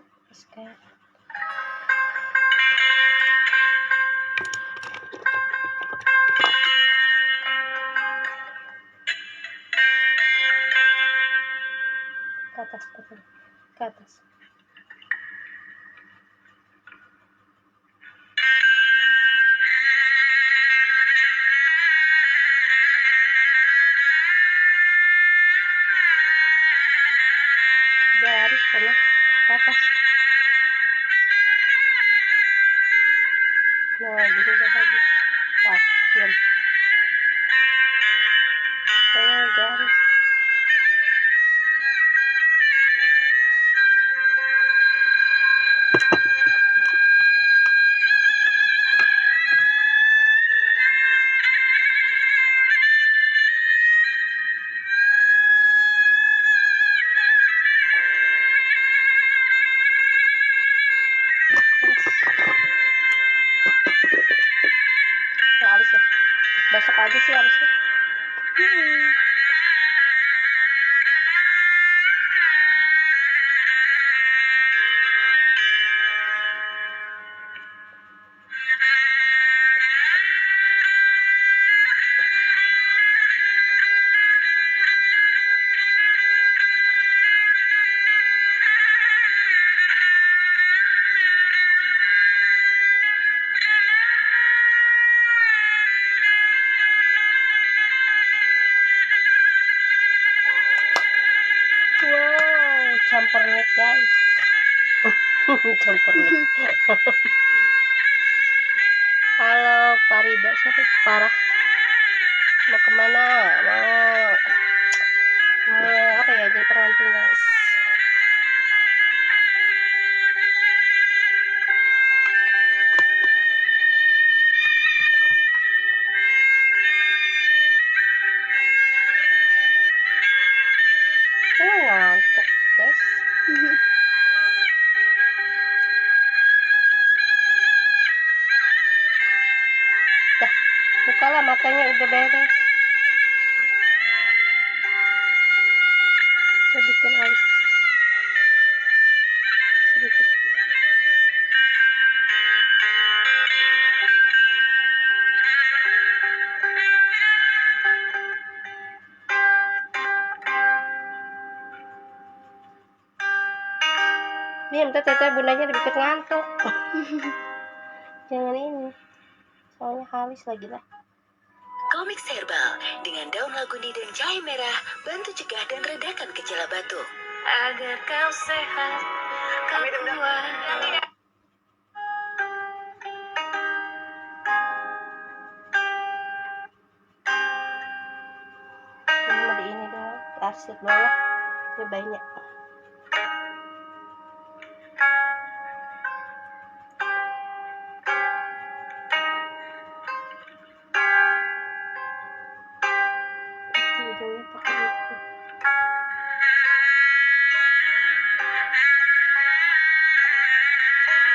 Kan. Ke atas, ke atas. Garis sana, ke atas. Nah, gini udah bagus. Tak, diam. Garis. Alis ya. Besok aja sih harusnya. Wow, campur nih guys. Campur nih. Halo Farida, siapa parah? Mau kemana? Mau apa ya, jadi pengantin guys? Ngantuk guys. Dah, bukalah matanya udah beres. Kita bikin alis sedikit. Diam, teteh bundanya dibikin ngantuk. Jangan ini, soalnya halis lagi lah. Komik Herbal dengan daun laguni dan jahe merah bantu cegah dan redakan gejala batuk. Agar kau sehat, kau kuat. Ini mau di ini doang, arsip bawah. Ini banyak. Ujungnya pakai itu.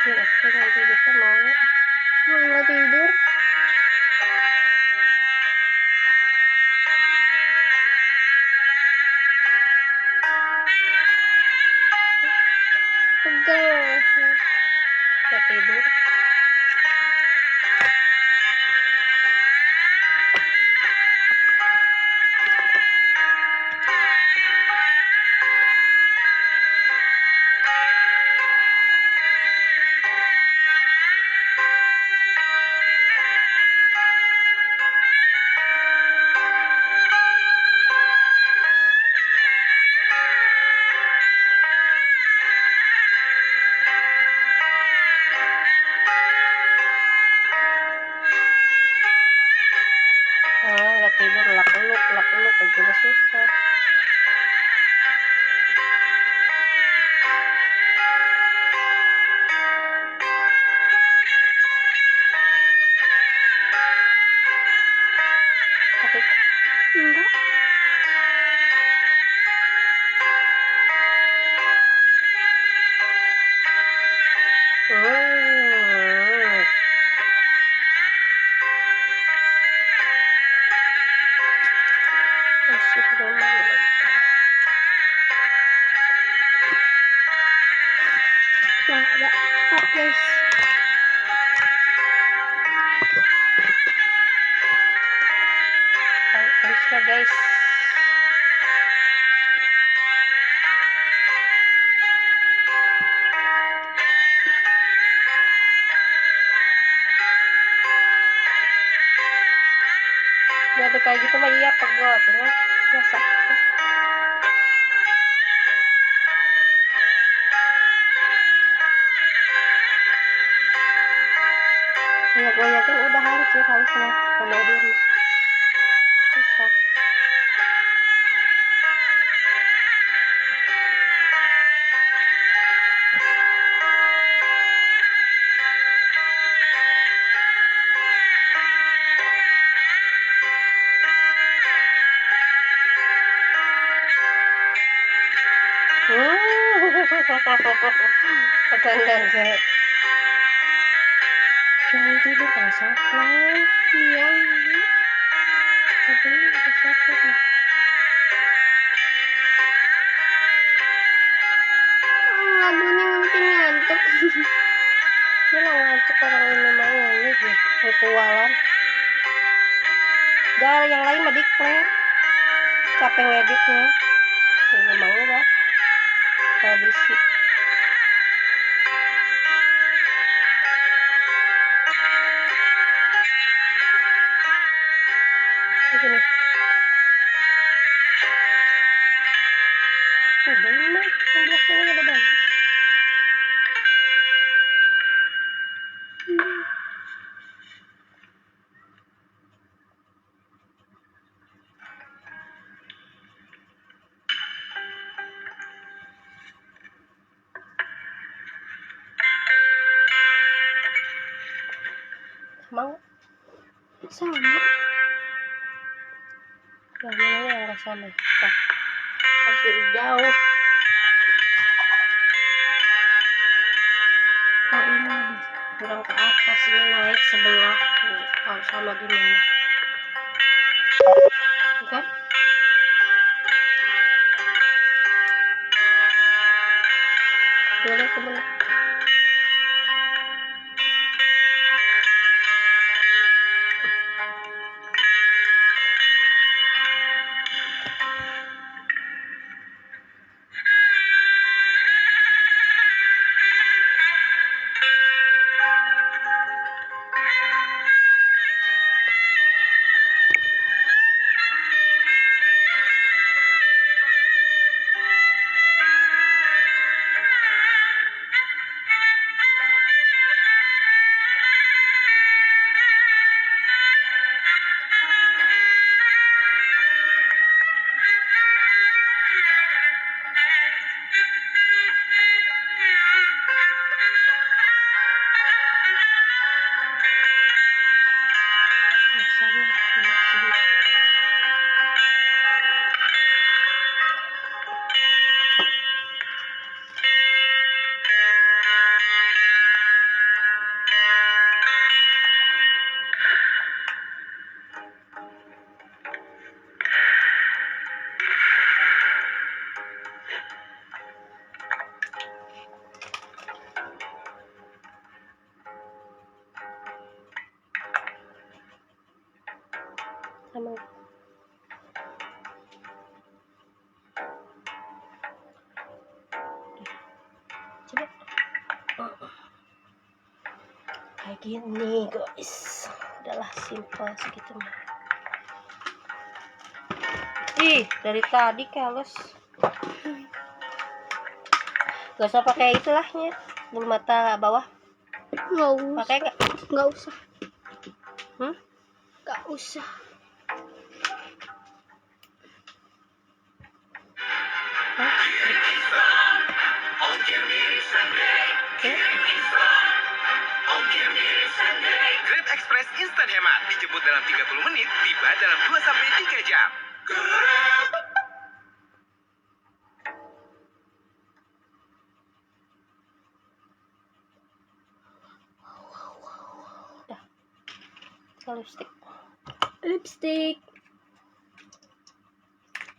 Ini aku nanti juga mau. Mau nggak tidur? Pegang. Nggak tidur. Hmm. Asik banget. Nah, ada empat guys. Harusnya guys. Ya udah kayak gitu mah iya pegot ya. Biasa. Ya goyakan udah hancur harusnya kalau dia susah. Enggak. Jangan tidur kalau saklan. Iya, ini. Tapi ini udah saklan ya. Lagunya mungkin ngantuk. Ini lah ngantuk orang ini mah ini gitu. Ritualan. Gak yang lain mah declare. Capek ngeditnya. Ini emang enggak. Tradisi. Begini. Udah ini mah. Yang biasanya udah bagus. Mau? Sama. Yang mana yang nggak sama? Nah, harus dari jauh. Oh ini kurang ke atas ini naik sebelah. Kalau sama di mana? Bukan? Boleh temen. Sama. Coba. Kayak gini guys. Udahlah simple segitu mah. Ih, dari tadi keles. Gak usah pakai itulahnya. Bulu mata bawah. Nggak usah. Pakai nggak? Nggak usah. Hmm? Nggak usah. Hah? Grab Express instan hemat. Dijemput dalam 30 menit, tiba dalam 2-3 jam. lipstick. Lipstick.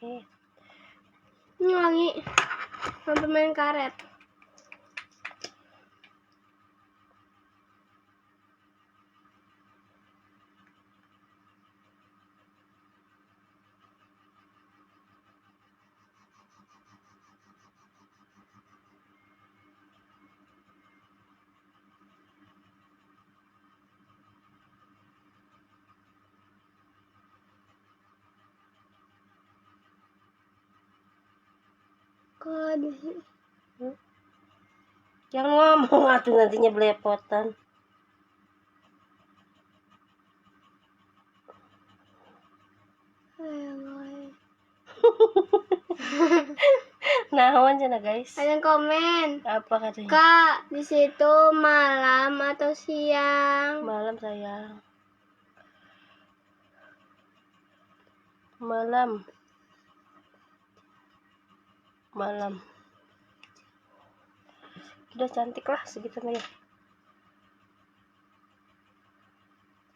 Eh, Ini wangi. Sama permen karet. Kalau di sini. yang ngomong atuh nantinya belepotan. Naon cenah guys? Ada yang komen. Apa katanya? Kak, di situ malam atau siang? Malam sayang. Malam. Udah cantik lah segitu mah ya.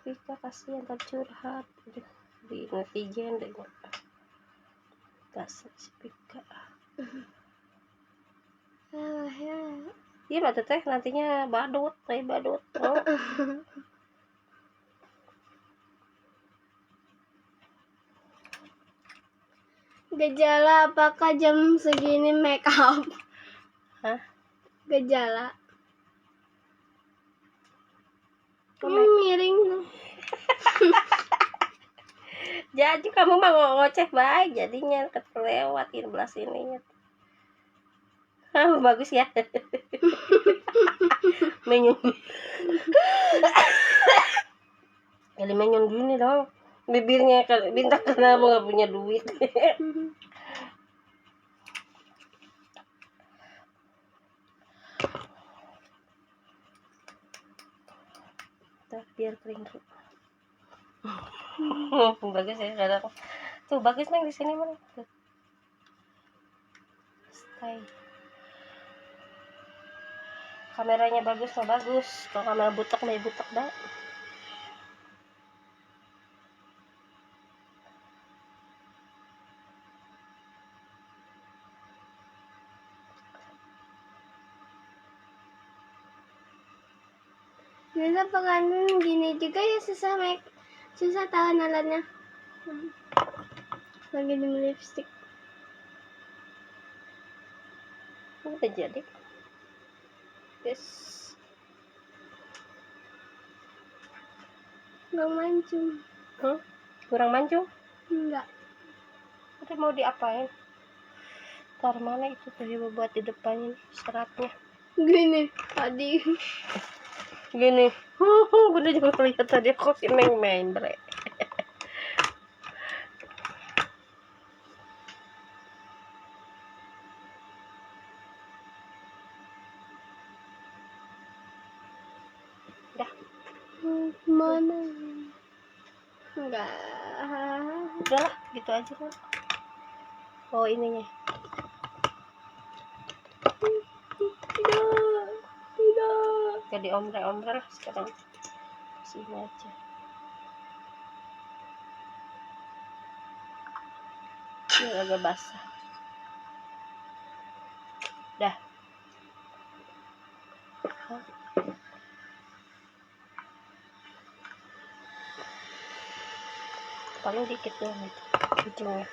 Kita kasihan tercurhat. Aduh, di netizen deh. Dasar si Pika. Iya mah teteh nantinya badut, kayak badut. Oh. Gejala apakah jam segini make up? Hah? Gejala. Miring tuh. Jadi kamu mah ngoceh baik jadinya ketelewatin belah sininya. Bagus ya. Menyun. Kali menyun gini dong. Bibirnya bintang karena mau nggak punya duit. Tuh, biar kering tuh. Bagus ya kadang. Tuh bagus neng di sini mana? Stay. Kameranya bagus mah bagus. Kalau kamera butek mah ya butek dah. Biasa pengantin gini juga ya susah tahan alatnya. Lagi di lipstick. Udah jadi. Yes. Nggak mancung. Kurang mancung? Enggak. Udah mau diapain? Tar mana itu tuh buat di depannya seratnya. Gini tadi. Gini. Bunda juga lihat tadi kok si main bre. Dah. Mana? Enggak. Udahlah, gitu aja kan. Oh ininya. Tidak. Jadi ombre-ombre lah sekarang. Sini aja. Ini agak basah. Dah. Paling dikit doang itu ujungnya.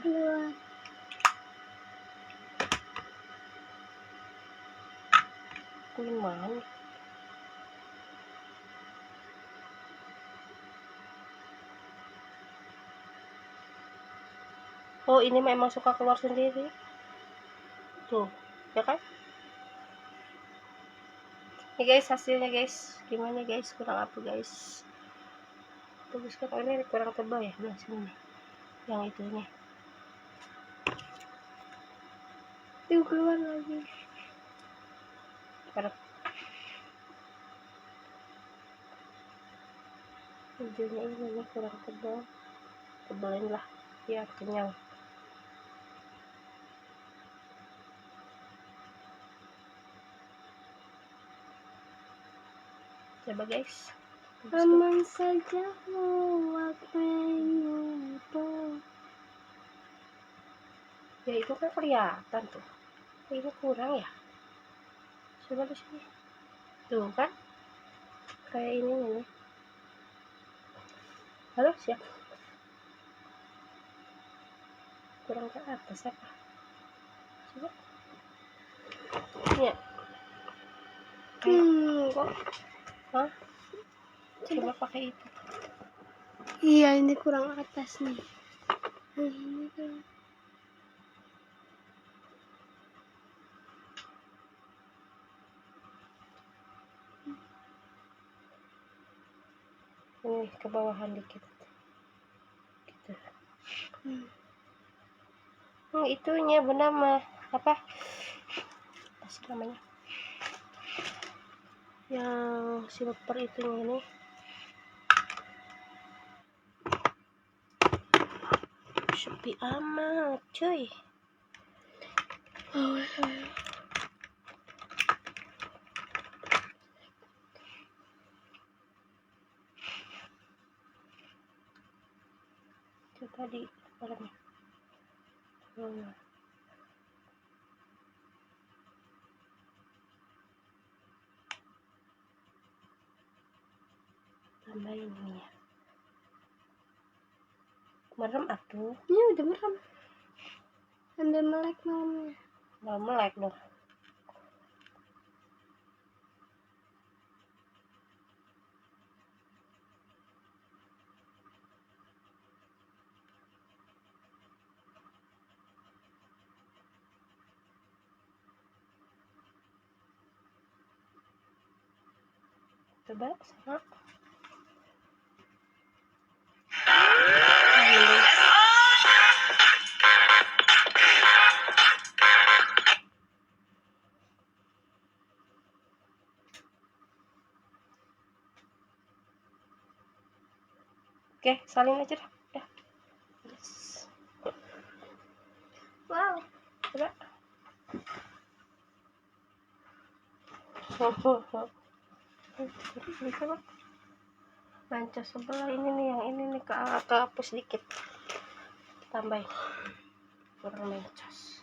Keluar. Queen mana? Oh ini memang suka keluar sendiri. Tuh, ya kan? Ini guys hasilnya guys. Gimana guys? Kurang apa guys? bagus kan? Oh, ini kurang tebal ya, nah sini nih yang itunya. Tuh keluar lagi. Karena hijaunya ini nih kurang tebal, tebalin lah biar kenyang. Coba guys. Bagus kan? Aman saja waktunya itu. Ya itu kan kelihatan tuh. Ini kurang ya. Coba di sini. Tuh kan? Kayak ini nih. Halo siap. Kurang ke atas apa? Coba. Ya. Kok. Hah? Coba pakai itu. Iya, ini kurang atas nih. Nah, ini kan. Ini ke bawahan dikit. Gitu. Itunya benda mah apa? Apa sih namanya? Yang silver itunya ini. Sepi amat, cuy. Itu tadi dalamnya. Tambahin ini ya. Merem atuh. Ini udah merem. Sambil melek malamnya. Nggak melek dong. Coba sama. Oke, salin aja dah. Dah. Yes. Wow. Coba. Bisa bang. Mancas sebelah ini nih, yang ini nih ke hapus sedikit. Tambahin. Kurang mancas.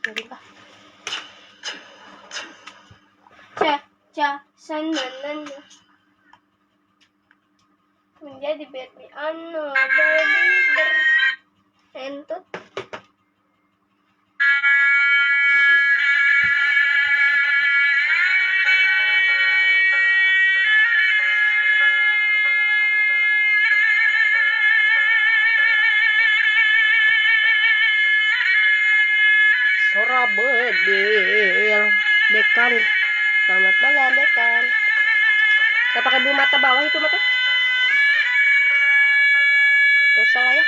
Jadi kah? Sanan menjadi baby baby berentut. Sora bedil. Dekan. Selamat malam dekan. Kita pakai bulu mata bawah itu mata. Gak usah lah ya.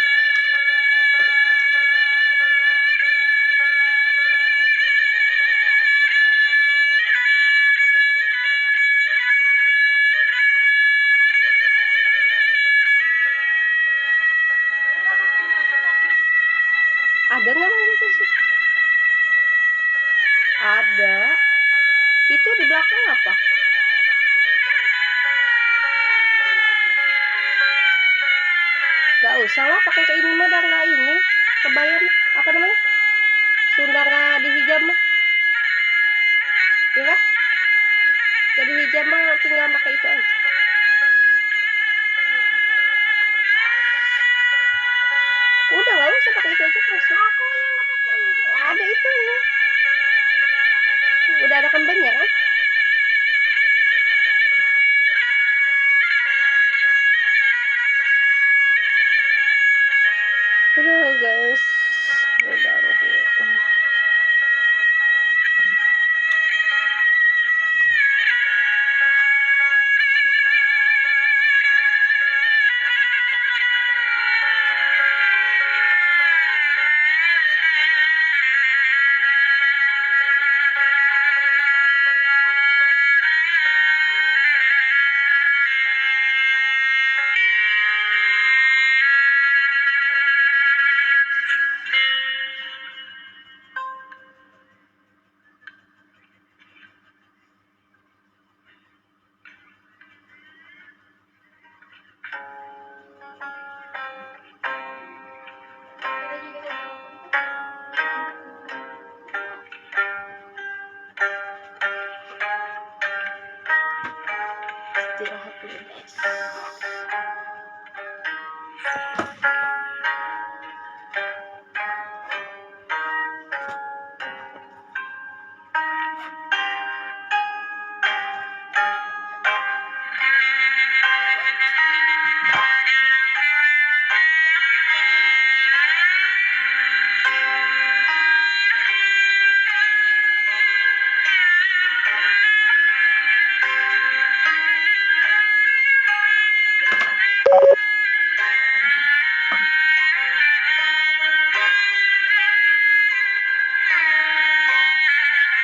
Ada nggak bang di sini? Ada. Itu di belakang apa? Gak usah lah pakai ke ini mah, udah nggak ini. Kebayang apa namanya? Sunda nggak dihijab mah. Iya kan? Jadi hijab mah tinggal pakai itu aja. Udah nggak usah pakai itu aja langsung. Aku yang nggak pakai ini. Ada itunya. Udah ada kembennya kan? Udah guys. Udah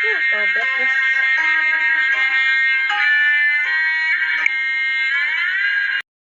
Tobat guys.